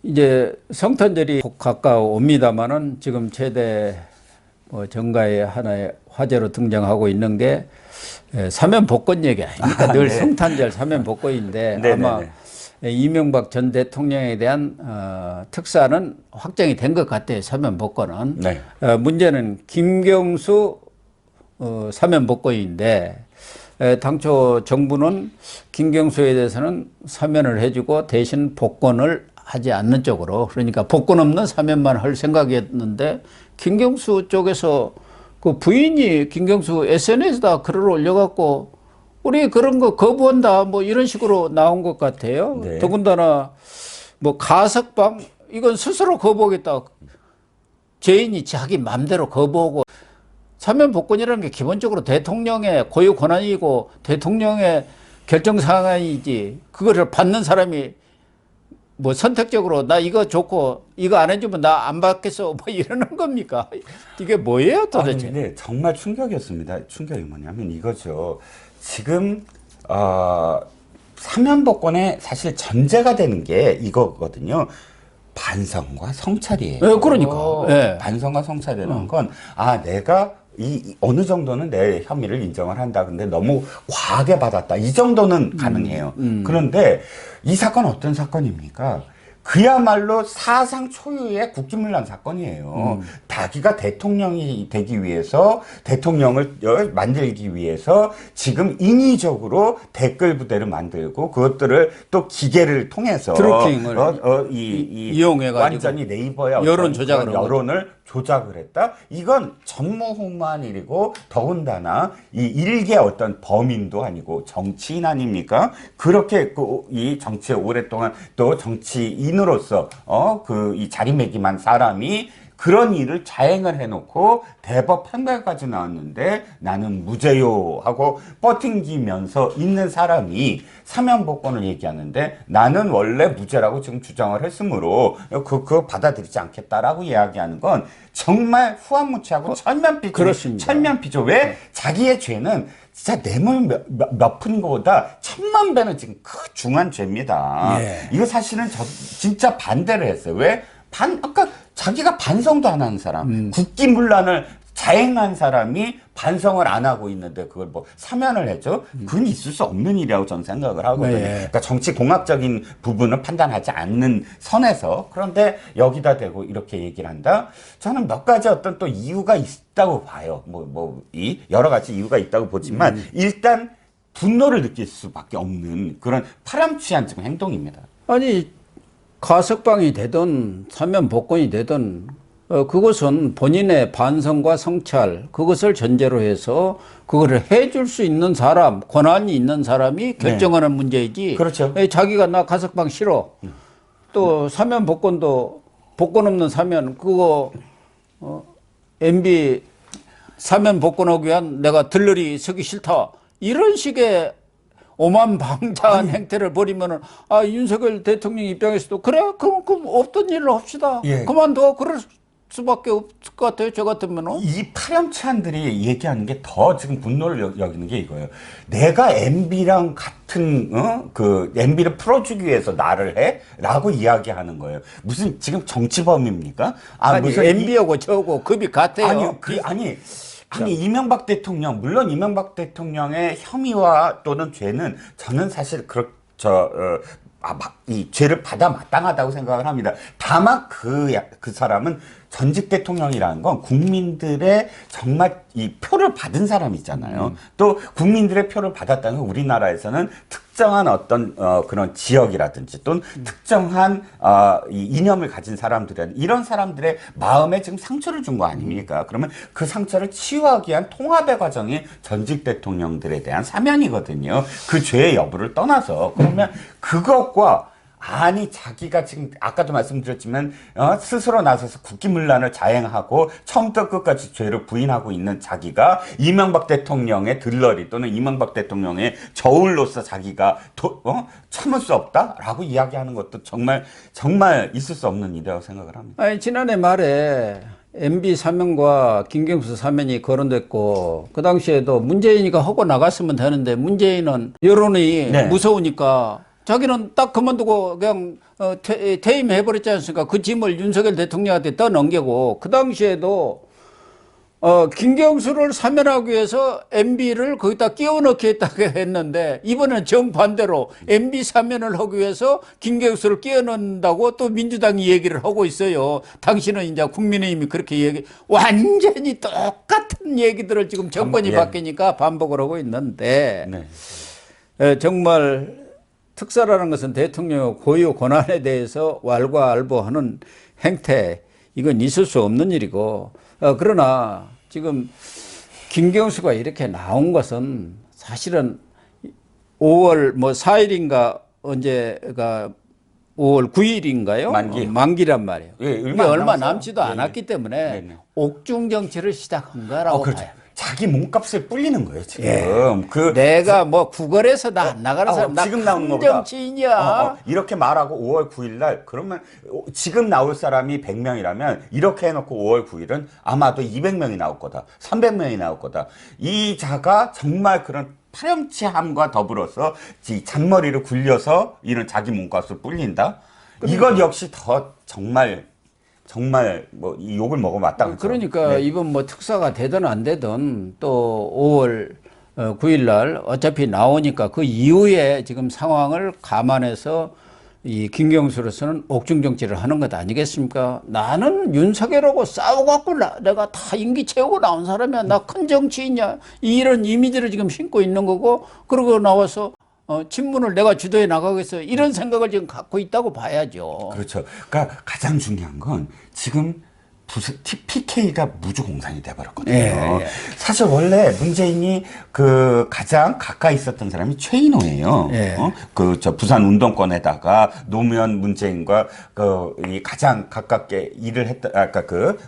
이제 성탄절이 곧 가까워옵니다만은 지금 최대 정가의 하나의 화제로 등장하고 있는 게 사면복권 얘기 아닙니까? 늘 네. 성탄절 사면복권인데 네네네. 아마 이명박 전 대통령에 대한 특사는 확정이 된 것 같아요. 사면복권은. 네. 문제는 김경수 사면복권인데 당초 정부는 김경수에 대해서는 사면을 해주고 대신 복권을 하지 않는 쪽으로, 그러니까 복권 없는 사면만 할 생각이었는데 김경수 쪽에서 그 부인이 김경수 SNS에다 글을 올려갖고 우리 그런 거 거부한다 뭐 이런 식으로 나온 것 같아요. 네. 더군다나 뭐 가석방 이건 스스로 거부하겠다. 죄인이 자기 맘대로 거부하고, 사면복권이라는 게 기본적으로 대통령의 고유 권한이고 대통령의 결정사항이지, 그거를 받는 사람이 뭐 선택적으로 나 이거 좋고 이거 안 해주면 나 안 받겠어 뭐 이러는 겁니까? 이게 뭐예요 도대체? 아니, 근데 정말 충격이었습니다. 충격이 뭐냐면 이거죠. 지금 사면복권의 사실 전제가 되는 게 이거거든요. 반성과 성찰이에요. 네, 그러니까. 네. 반성과 성찰이라는 건, 내가 어느 정도는 내 혐의를 인정을 한다. 근데 너무 과하게 받았다. 이 정도는 가능해요. 그런데 이 사건 어떤 사건입니까? 그야말로 사상 초유의 국기문란 사건이에요. 자기가 대통령이 되기 위해서, 대통령을 만들기 위해서 지금 인위적으로 댓글 부대를 만들고 그것들을 또 기계를 통해서 트래킹을 이용해가지고 완전히 네이버의 여론 조작을 여론을 조작을 했다. 이건 전무후무한 일이고, 더군다나 이 일개 어떤 범인도 아니고 정치인 아닙니까? 그렇게 이 정치에 오랫동안 또 정치인으로서 이 자리매김한 사람이 그런 일을 자행을 해놓고 대법 판결까지 나왔는데 나는 무죄요 하고 뻗팅기면서 있는 사람이 사면복권을 얘기하는데, 나는 원래 무죄라고 지금 주장을 했으므로 그거 받아들이지 않겠다라고 이야기하는 건 정말 후한무치하고 철면피죠. 그렇습니다. 철면피죠. 왜? 자기의 죄는 진짜 뇌물 몇 푼인 것보다 천만 배는 지금 중한 죄입니다. 예. 이거 사실은 진짜 반대를 했어요. 왜? 아까 자기가 반성도 안 하는 사람, 국기문란을 자행한 사람이 반성을 안 하고 있는데 그걸 뭐 사면을 했죠? 그건 있을 수 없는 일이라고 저는 생각을 하거든요. 네. 그러니까 정치 공학적인 부분을 판단하지 않는 선에서. 그런데 여기다 대고 이렇게 얘기를 한다? 저는 몇 가지 어떤 또 이유가 있다고 봐요. 이 여러 가지 이유가 있다고 보지만 일단 분노를 느낄 수밖에 없는 그런 파렴치한 지금 행동입니다. 아니 가석방이 되든 사면복권이 되든 그것은 본인의 반성과 성찰, 그것을 전제로 해서 그거를 해줄 수 있는 사람, 권한이 있는 사람이 결정하는 문제이지. 그렇죠. 자기가 나 가석방 싫어. 또 사면복권도 복권 없는 사면 그거 MB 사면복권하기 위한 내가 들러리 서기 싫다. 이런 식의 오만방자한 행태를 벌이면은 윤석열 대통령 입장에서도 그래 그럼 없던 일로 합시다. 예. 그만둬. 그럴 수밖에 없을 것 같아요. 저 같으면은. 이 파렴치한들이 얘기하는 게 더 지금 분노를 여기는 게 이거예요. 내가 MB랑 같은 MB를 풀어주기 위해서 나를 해? 라고 이야기하는 거예요. 무슨 지금 정치범입니까? 무슨 MB하고 저하고 급이 같아요. 아니 이명박 대통령, 물론 이명박 대통령의 혐의와 또는 죄는 저는 사실 이 죄를 받아 마땅하다고 생각을 합니다. 다만 그 사람은 전직 대통령이라는 건 국민들의 정말 이 표를 받은 사람이잖아요. 또 국민들의 표를 받았다는 건 우리나라에서는 특정한 어떤 그런 지역이라든지 또는 특정한 이 이념을 가진 사람들은 이런 사람들의 마음에 지금 상처를 준 거 아닙니까? 그러면 그 상처를 치유하기 위한 통합의 과정이 전직 대통령들에 대한 사면이거든요. 그 죄의 여부를 떠나서. 그러면 그것과 자기가 지금 아까도 말씀드렸지만 스스로 나서서 국기문란을 자행하고 처음부터 끝까지 죄를 부인하고 있는 자기가 이명박 대통령의 들러리 또는 이명박 대통령의 저울로서 자기가 참을 수 없다라고 이야기하는 것도 정말 있을 수 없는 일이라고 생각을 합니다. 지난해 말에 MB 사면과 김경수 사면이 거론됐고 그 당시에도 문재인이가 하고 나갔으면 되는데 문재인은 여론이 무서우니까 자기는 딱 그만두고 그냥 퇴임해버렸지 않습니까? 그 짐을 윤석열 대통령한테 떠넘기고 그 당시에도 김경수를 사면하기 위해서 MB를 거기다 끼워 넣게 했다고 했는데 이번에는 정반대로 MB 사면을 하기 위해서 김경수를 끼워 넣는다고 또 민주당이 얘기를 하고 있어요. 당신은 이제 국민의힘이 그렇게 완전히 똑같은 얘기들을 지금 정권이 바뀌니까 반복을 하고 있는데 네. 정말 특사라는 것은 대통령의 고유 권한에 대해서 왈가왈부하는 행태, 이건 있을 수 없는 일이고, 그러나 지금 김경수가 이렇게 나온 것은 사실은 5월 4일인가 언제가 5월 9일인가요? 만기란 말이에요. 예, 이게 얼마 남지도 네, 않았기 때문에 네. 옥중 정치를 시작한 거라고 그렇죠. 봐요. 자기 몸값을 불리는 거예요, 지금. 예. 내가 구걸해서 나 안 나가는 사람, 나 지금 나오는 큰 거보다 정치인이야. 이렇게 말하고 5월 9일 날, 그러면 지금 나올 사람이 100명이라면 이렇게 해놓고 5월 9일은 아마도 200명이 나올 거다. 300명이 나올 거다. 이 자가 정말 그런 파렴치함과 더불어서 잔머리를 굴려서 이런 자기 몸값을 불린다. 이것 역시 더 정말 이 욕을 먹어 마땅하죠. 그러니까 네. 이번 특사가 되든 안 되든 또 5월 9일 날 어차피 나오니까 그 이후에 지금 상황을 감안해서 이 김경수로서는 옥중 정치를 하는 것 아니겠습니까? 나는 윤석열하고 싸워갖고 내가 다 임기 채우고 나온 사람이야. 나 큰 정치인이야. 이런 이미지를 지금 신고 있는 거고, 그러고 나와서 친문을 내가 주도해 나가겠어. 이런 생각을 지금 갖고 있다고 봐야죠. 그렇죠. 그러니까 가장 중요한 건 지금 PK가 무주공산이 돼버렸거든요. 예. 사실 원래 문재인이 가장 가까이 있었던 사람이 최인호예요. 예. 부산 운동권에다가 노무현 문재인과 이 가장 가깝게 일을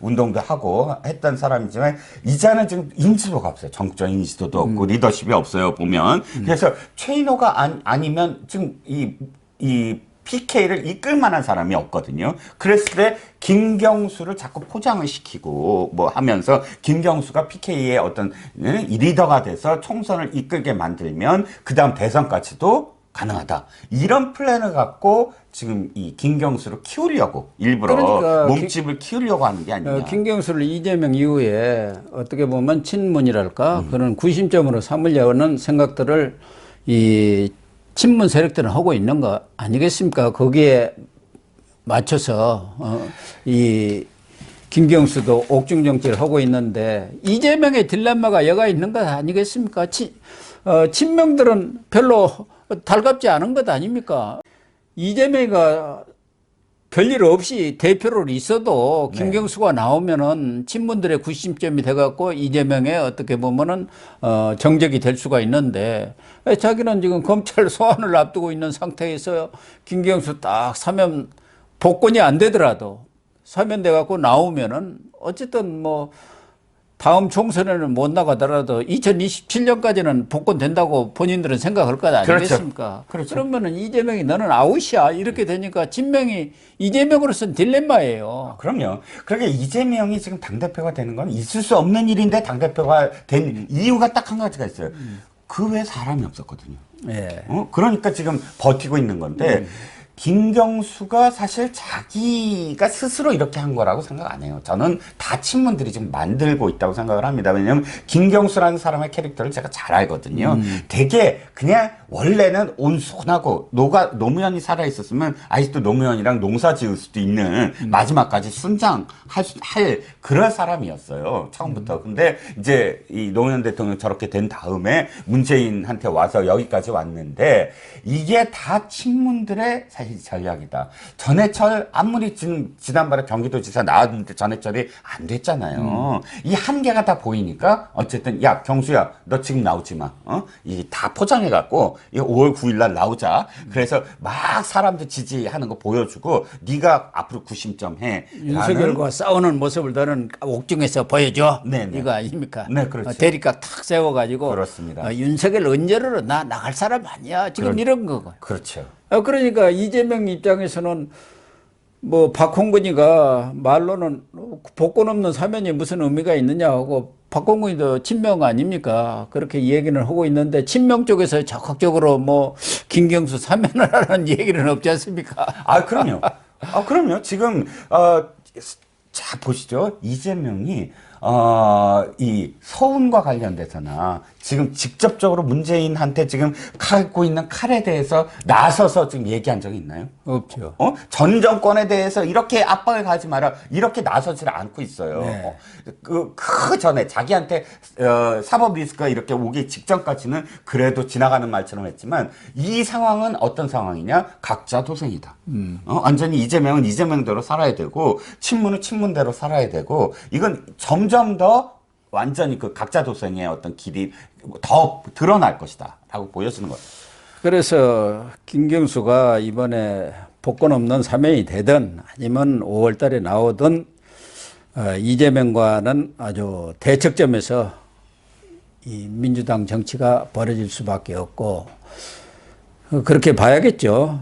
운동도 하고 했던 사람이지만 이제는 지금 인지도가 없어요. 정적 인지도도 없고 리더십이 없어요. 보면. 그래서 최인호가 아니면 지금 이 PK를 이끌 만한 사람이 없거든요. 그랬을 때 김경수를 자꾸 포장을 시키고 하면서 김경수가 PK의 어떤 리더가 돼서 총선을 이끌게 만들면 그다음 대선까지도 가능하다. 이런 플랜을 갖고 지금 이 김경수를 키우려고 일부러 그러니까 몸집을 키우려고 하는 게 아니냐. 김경수를 이재명 이후에 어떻게 보면 친문이랄까 그런 구심점으로 삼으려는 생각들을 이 친문 세력들은 하고 있는 거 아니겠습니까? 거기에 맞춰서 이 김경수도 옥중 정치를 하고 있는데 이재명의 딜레마가 여가 있는 것 아니겠습니까? 친명들은 별로 달갑지 않은 것 아닙니까? 이재명이가 별일 없이 대표로 있어도 김경수가 나오면은 친문들의 구심점이 돼갖고 이재명의 어떻게 보면은 정적이 될 수가 있는데 자기는 지금 검찰 소환을 앞두고 있는 상태에서 김경수 딱 사면 복권이 안 되더라도 사면돼갖고 나오면은 어쨌든 다음 총선에는 못 나가더라도 2027년까지는 복권된다고 본인들은 생각할 것 아니겠습니까? 그렇죠. 그러면은 이재명이 너는 아웃이야. 이렇게 되니까 친명이 이재명으로서는 딜레마예요. 그럼요. 그러니까 이재명이 지금 당대표가 되는 건 있을 수 없는 일인데 당대표가 된 이유가 딱 한 가지가 있어요. 그 외에 사람이 없었거든요. 예. 그러니까 지금 버티고 있는 건데 김경수가 사실 자기가 스스로 이렇게 한 거라고 생각 안 해요. 저는 다 친문들이 지금 만들고 있다고 생각을 합니다. 왜냐하면 김경수라는 사람의 캐릭터를 제가 잘 알거든요. 되게 그냥 원래는 온순하고 노무현이 살아있었으면 아직도 노무현이랑 농사 지을 수도 있는 마지막까지 순장할 그런 사람이었어요. 처음부터. 근데 이제 이 노무현 대통령 저렇게 된 다음에 문재인한테 와서 여기까지 왔는데 이게 다 친문들의 사실 전략이다. 전해철 아무리 지난번에 경기도지사 나왔는데 전해철이 안 됐잖아요. 이 한계가 다 보이니까 어쨌든 야 경수야 너 지금 나오지 마. 이 다 포장해갖고 5월 9일 날 나오자. 그래서 막 사람들 지지하는 거 보여주고 네가 앞으로 구심점 해. 윤석열과 싸우는 모습을 너는 옥중에서 보여줘. 네네. 이거 아닙니까? 네, 그렇죠. 대립각 탁 세워가지고 그렇습니다. 윤석열 언제로 나 나갈 사람 아니야. 지금 이런 거고. 그렇죠. 그러니까 이재명 입장에서는 박홍근이가 말로는 복권 없는 사면이 무슨 의미가 있느냐 하고 박홍근이도 친명 아닙니까? 그렇게 얘기는 하고 있는데 친명 쪽에서 적극적으로 뭐 김경수 사면을 하라는 얘기는 없지 않습니까? 아, 그럼요. 아, 그럼요. 지금, 자, 보시죠. 이재명이, 이 서운과 관련돼서나 지금 직접적으로 문재인한테 지금 갖고 있는 칼에 대해서 나서서 지금 얘기한 적이 있나요? 없죠. 전 정권에 대해서 이렇게 압박을 가지 마라. 이렇게 나서질 않고 있어요. 네. 그 전에 자기한테 사법 리스크가 이렇게 오기 직전까지는 그래도 지나가는 말처럼 했지만 이 상황은 어떤 상황이냐? 각자 도생이다. 완전히 이재명은 이재명대로 살아야 되고 친문은 친문대로 살아야 되고 이건 점점 더 완전히 그 각자 도생의 어떤 길이 더 드러날 것이다 라고 보여지는 거예요. 그래서 김경수가 이번에 복권 없는 사면이 되든 아니면 5월 달에 나오든 이재명과는 아주 대척점에서 이 민주당 정치가 벌어질 수밖에 없고 그렇게 봐야겠죠.